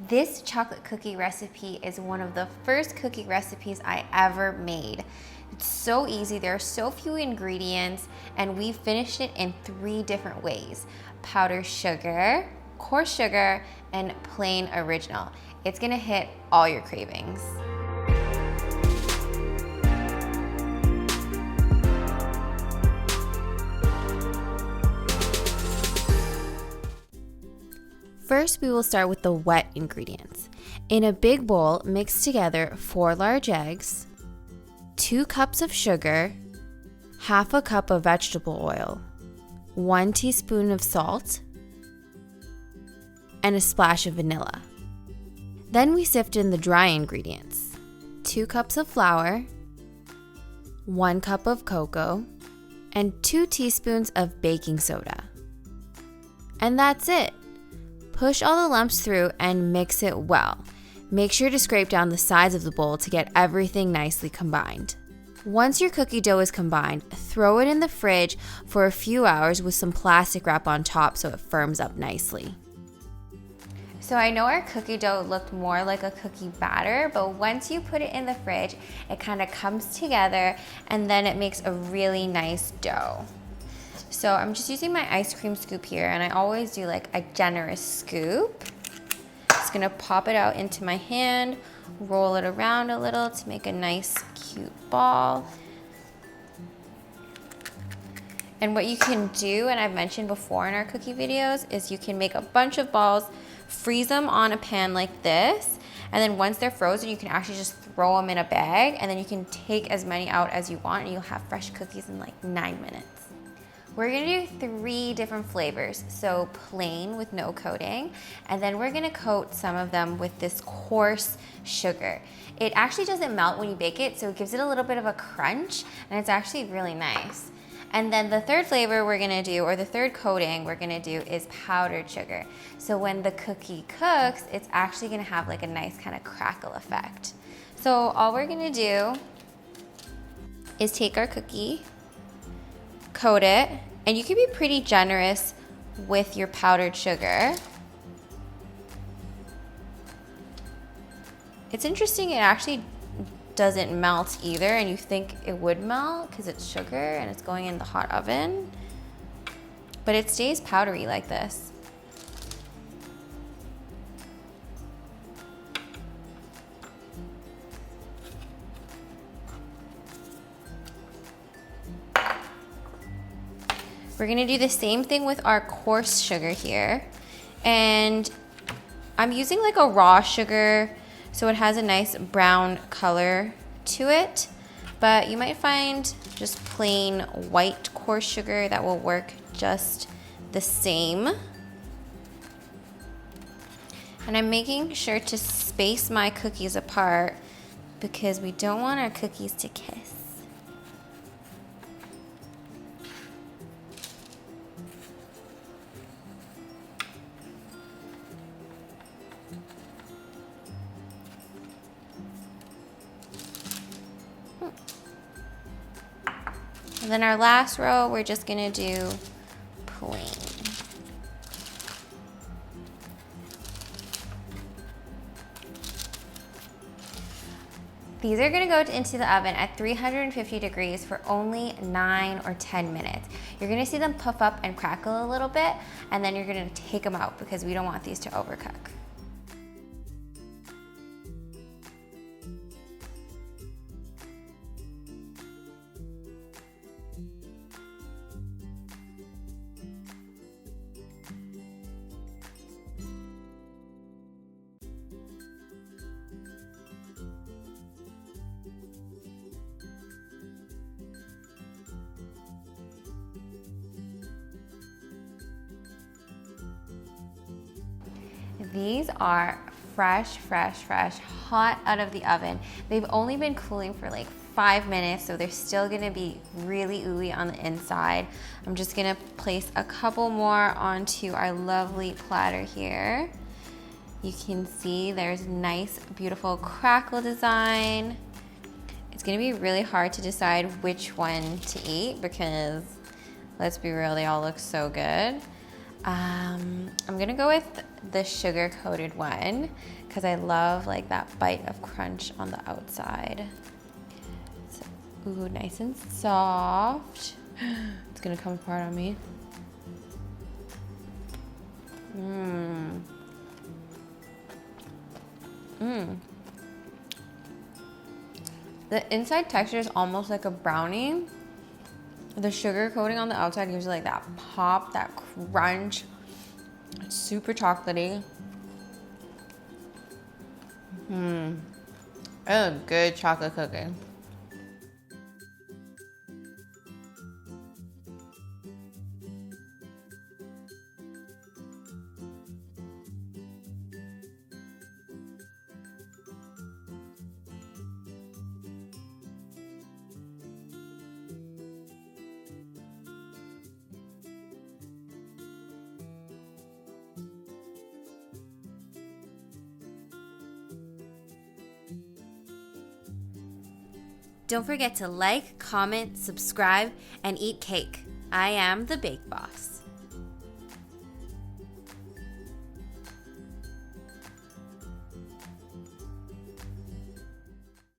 This chocolate cookie recipe is one of the first cookie recipes I ever made. It's so easy, there are so few ingredients, and we finished it in 3 different ways: powdered sugar, coarse sugar, and plain original. It's gonna hit all your cravings. First, we will start with the wet ingredients. In a big bowl, mix together 4 large eggs, 2 cups of sugar, half a cup of vegetable oil, 1 teaspoon of salt, and a splash of vanilla. Then we sift in the dry ingredients: 2 cups of flour, 1 cup of cocoa, and 2 teaspoons of baking soda. And that's it. Push all the lumps through and mix it well. Make sure to scrape down the sides of the bowl to get everything nicely combined. Once your cookie dough is combined, throw it in the fridge for a few hours with some plastic wrap on top so it firms up nicely. So I know our cookie dough looked more like a cookie batter, but once you put it in the fridge, it kind of comes together and then it makes a really nice dough. So I'm just using my ice cream scoop here, and I always do like a generous scoop. Just gonna pop it out into my hand, roll it around a little to make a nice cute ball. And what you can do, and I've mentioned before in our cookie videos, is you can make a bunch of balls, freeze them on a pan like this, and then once they're frozen, you can actually just throw them in a bag, and then you can take as many out as you want, and you'll have fresh cookies in like 9 minutes. We're gonna do 3 different flavors. So plain with no coating, and then we're gonna coat some of them with this coarse sugar. It actually doesn't melt when you bake it, so it gives it a little bit of a crunch, and it's actually really nice. And then the third flavor we're gonna do, or the third coating we're gonna do, is powdered sugar. So when the cookie cooks, it's actually gonna have like a nice kind of crackle effect. So all we're gonna do is take our cookie, coat it, and you can be pretty generous with your powdered sugar. It's interesting, it actually doesn't melt either, and you think it would melt because it's sugar and it's going in the hot oven, but it stays powdery like this. We're gonna do the same thing with our coarse sugar here. And I'm using like a raw sugar, so it has a nice brown color to it. But you might find just plain white coarse sugar that will work just the same. And I'm making sure to space my cookies apart because we don't want our cookies to kiss. And then our last row, we're just gonna do plain. These are gonna go into the oven at 350 degrees for only 9 or 10 minutes. You're gonna see them puff up and crackle a little bit, and then you're gonna take them out because we don't want these to overcook. These are fresh, hot out of the oven. They've only been cooling for like 5 minutes, so they're still gonna be really ooey on the inside. I'm just gonna place a couple more onto our lovely platter here. You can see there's nice, beautiful crackle design. It's gonna be really hard to decide which one to eat because, let's be real, they all look so good. I'm gonna go with the sugar-coated one because I love like that bite of crunch on the outside. So, ooh, nice and soft. It's gonna come apart on me. The inside texture is almost like a brownie. The sugar coating on the outside gives you like that pop, that crunch. It's super chocolatey. A good chocolate cookie. Don't forget to like, comment, subscribe, and eat cake. I am the Bake Boss.